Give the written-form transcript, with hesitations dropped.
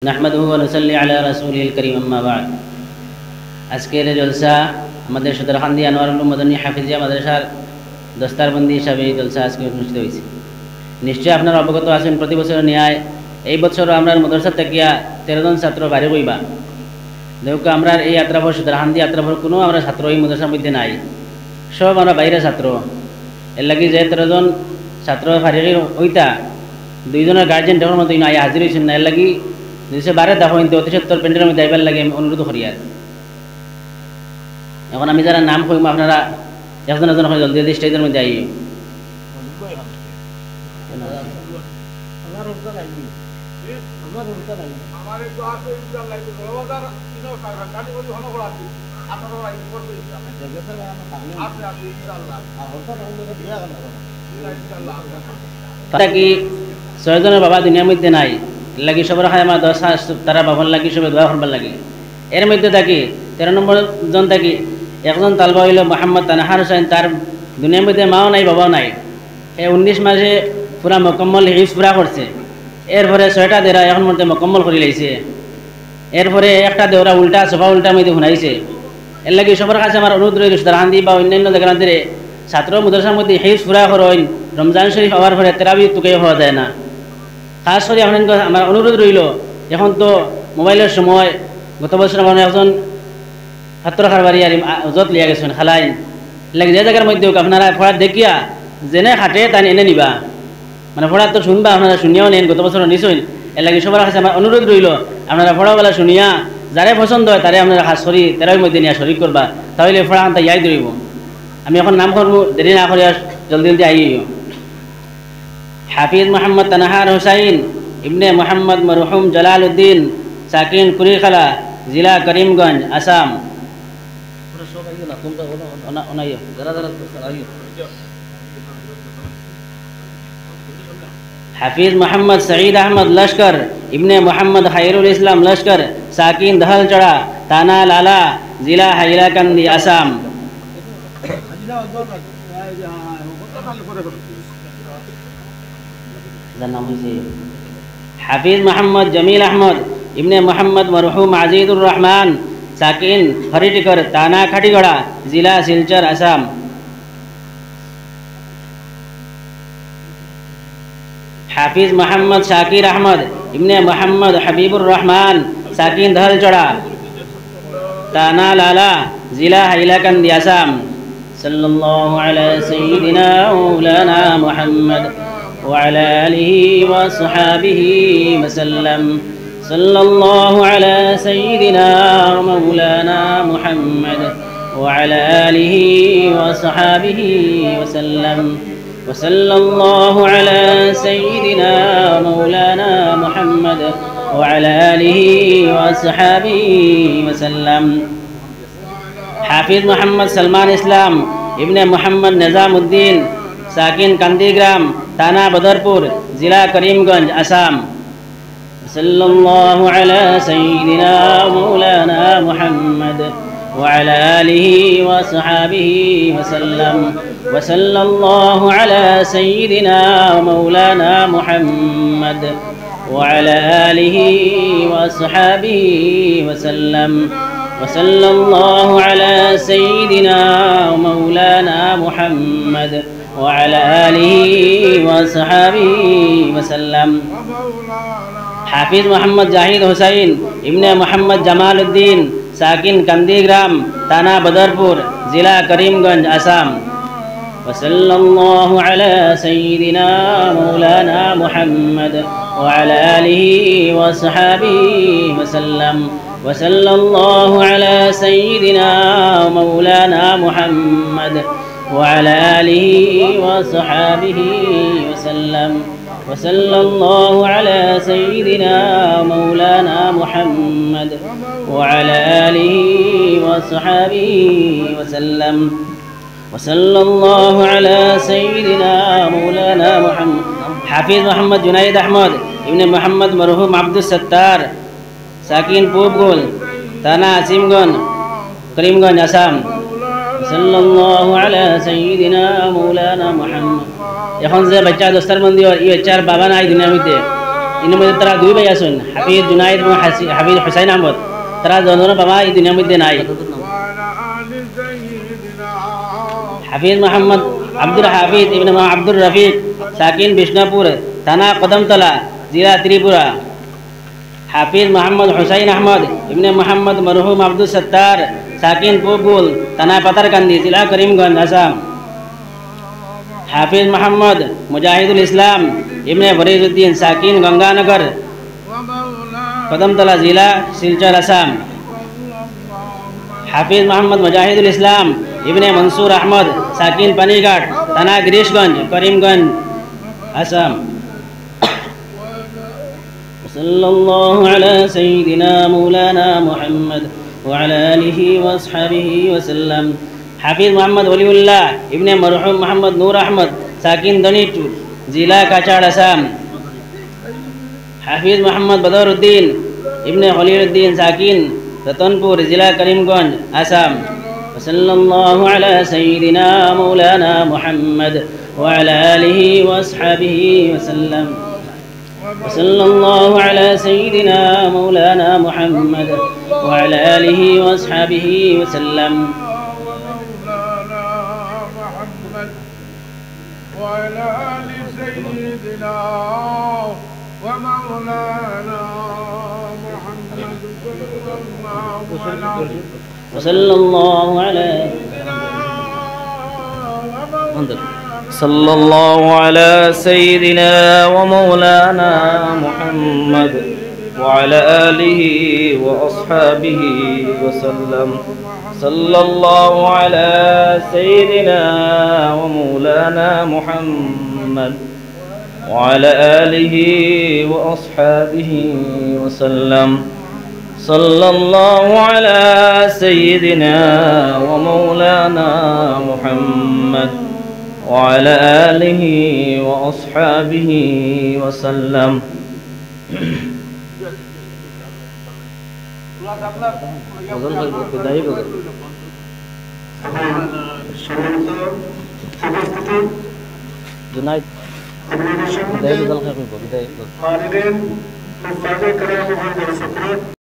নাহমাদুহু ওয়া নুসাল্লি আলা রাসূলিল কারীম আম্মা বা'দ। আজকের জলসা আমাদের সদরখান্দি আনোয়ারুল মাদানী হাফিজিয়া মাদ্রাসার দস্তারবন্দি হিসাবে এই জলসা আজকে অনুষ্ঠিত হয়েছে। নিশ্চয়ই আপনারা অবগত আছেন, প্রতি বছর ন্যায় এই বছরও আমরা মাদ্রাসা থেকে 13 জন ছাত্র বাড়ি হইবা। দেখো আমরা এই আত্রাফর সদরখান্দি আত্রাফর কোনো আমরা ছাত্র এই মাদ্রাসার মধ্যে নাই, সব আমরা বাইরে ছাত্র। এর লাগি যে 13 জন ছাত্র ফারিকি হইতা 2 জনের গার্জেন দেওয়ার মতো নাই, হাজির হয়েছেন না। এর লাগি 212 দফা কিন্তু অতি সত্তর প্যান্ডেলের মধ্যে আইবার লাগে আমি অনুরোধ করি। আর এখন আমি যারা নাম কইম আপনারা একজন একজন করে জলদি স্টেজের মধ্যে আই। কি 6 জনের বাবা দুনিয়ার মধ্যে নাই, লাগি সবার খায় আমার 10 তারা বাবার লাগি সবাই দোয়া করবার লাগে। এর মধ্যে থাকি 13 নম্বর জন থাকি একজন তালবা হইল মোহাম্মদ তানাহার হোসেন, তার দুনিয়ার মধ্যে মাও নাই বাবাও নাই। 19 মাসে পুরা মোকাম্মল হিফজ পুরা করছে। এরপরে 6টা দেওরা এখন মধ্যে মোকাম্মল করে লাইছে। এরপরে একটা দেওরা উল্টা সোফা উল্টা মধ্যে শুনাইছে। এর লাগি সবার কাছে আমার অনুরোধ রইল সদরখান্দি বা অন্যান্য জায়গাতে ছাত্র মাদ্রাসার মধ্যে হিফজ পুরা করেন। রমজান শরীফ হওয়ার পরে তেরাবি তুকে হওয়া যায় না। খাস করে আপনার আমার অনুরোধ রইল, এখন তো মোবাইলের সময়, গত বছর আমার একজন ছাত্র খারবারি আর যত লিয়া গেছেন খালাইন লাগে যে জায়গার মধ্যে আপনারা পড়া দেখিয়া যেনে খাটে তাই এনে নিবা, মানে পড়া তো শুনবা, আপনারা শুনিয়াও নেন, গত বছর নিশ্চয়। এর লাগে সবার কাছে আমার অনুরোধ রইল, আপনারা পড়াবেলা শুনিয়া যারে পছন্দ হয় তারে আপনারা খাস করি তেরাবির মধ্যে নিয়ে শরিক করবা, তাহলে পড়া আনতে ইয়াই ধরিব। আমি এখন নাম করবো, দেরি না করিয়া জলদি জলদি আইও। হাফিজ মোহাম্মদ তানাহার হোসাইন ইবনে মোহাম্মদ মরহুম জালালউদ্দিন, সাকিন কুরিখালা, জিলা করিমগঞ্জ, আসাম। হাফিজ মোহাম্মদ সঈদ আহমদ লস্কর ইবনে মোহাম্মদ খায়রুল ইসলাম লস্কর, সাকিন দহলচড়া, থানা লালা, জিলা হাইলাকান্দি, আসাম। হাফিজ মোহাম্মদ জমিল আহমদ ইবনে মোহাম্মদ মরহুম আজিদুর রহমান, সাকিন হরিটিকর, থানা খাটিগড়া, জিলা শিলচর, আসাম। হাফিজ মোহাম্মদ শাকির আহমদ ইবনে মোহাম্মদ হাবিবুর রহমান, সাকিন দহলচড়া, থানা লালা, জিলা হাইলাকান্দি, আসাম। সাল্লাল্লাহু আলা সাইয়্যিদিনা মাওলানা মুহাম্মদ وعلى آله وصحابه وسلم. صلى الله على سيدنا ومولانا محمد وعلى آله وصحابه وسلم. وصلى الله على سيدنا ومولانا محمد وعلى آله وصحابه وسلم. حافظ محمد سلمان اسلام ابن محمد نظام الدين, साकिन कांदीग्राम, थाना बदरपुर, जिला करीमगंज, आसाम। सल्लल्लाहु अला सय्यिदिना मौलाना मुहम्मद व अला आलिहि व सहाबिहि वसल्लम. व सल्लल्लाहु अला सय्यिदिना मौलाना मुहम्मद व अला आलिहि व सहाबिहि वसल्लम. व सल्लल्लाहु अला सय्यिदिना मौलाना मुहम्मद وعلى آله وصحبه وسلم. حافظ محمد জাহিদ হোসাইন ইবনে মোহাম্মদ জামালউদ্দিন, সাকিন কান্দিগ্রাম, থানা বদরপুর, জিলা করিমগঞ্জ, আসাম। وصلى الله على سيدنا مولانا محمد وعلى آله وصحبه وسلم. وصلى الله على سيدنا مولانا محمد وعلى آله وصحابه وسلم. وصلى الله على سيدنا مولانا محمد وعلى آله وصحابه وسلم. وصلى الله على سيدنا مولانا محمد. حافظ محمد जुनैद अहमद इब्ने मोहम्मद मरहूम अब्दुल सत्तार, साकिन पूबगोल, थाना आसिमगंज, करीमगंज, आसाम। सल्लल्लाहु अला सय्यिदिना मौलाना मुहम्मद। এখন যে বাচ্চা দস্তারবন্দি আর এই বাচ্চার বাবা নাই দুনিয়ার মধ্যে, ইন মধ্যে তারা দুই ভাই আছেন হাফিজ জুনাইদ এবং হাফিজ হুসাইন আহমদ তারা দুজনের বাবা এই দুনিয়ার মধ্যে নাই হাফিজ মোহাম্মদ আব্দুল হাফিজ ইবনে আব্দুর রফিক সাকিন বিষ্ণুপুর থানা কদমতলা জেলা ত্রিপুরা হাফিজ মোহাম্মদ হুসাইন আহমদ ইবনে মোহাম্মদ মরহুম আব্দুল সত্তার সাকিন পুবুল থানা পাতারকান্দি জেলা করিমগঞ্জ আসাম হাফিজ মোহাম্মদ মুজাহিদুল ইসলাম ইবনে ফরিজউদ্দিন সাকিন গঙ্গানগর কদমতলা জেলা শিলচর আসাম হাফিজ মোহাম্মদ মুজাহিদুল ইসলাম ইবনে মনসুর আহমদ সাকিন পানিঘাট থানা গিরিশগঞ্জ করিমগঞ্জ আসাম সাল্লাল্লাহু আলা সাইয়্যিদিনা মাওলানা মুহাম্মদ ওয়া আলা আলিহি ওয়া আসহাবিহি ওয়া সাল্লাম হাফিজ মোহাম্মদ ওলিউল্লাহ ইবনে মরহুম মোহাম্মদ নূর আহমদ সাকিন দনিটুর জেলা কাছাড় আসাম হাফিজ মোহাম্মদ বদরউদ্দিন ইবনে খলিলউদ্দিন সাকিন রতনপুর জেলা করিমগঞ্জ আসাম সাল্লাল্লাহু আলা সাইয়্যিদিনা মাওলানা মুহাম্মদ ওয়া আলা আলিহি ওয়া আসহাবিহি ওয়া সাল্লাম সাল্লাল্লাহু আলা সাইয়্যিদিনা মাওলানা মুহাম্মদ ওয়া আলা আলিহি ওয়া আসহাবিহি ওয়া সাল্লাম وعلى آل سيدنا ومولانا محمد وصلى الله على صلى الله على سيدنا ومولانا محمد وعلى آله وأصحابه وسلم صلى الله على سيدنا ومولانا محمد وعلى آله وأصحابه وسلم صلى الله على سيدنا ومولانا محمد وعلى آله وأصحابه وسلم জুনাইদ বিদায় বদল খাবে বিদায়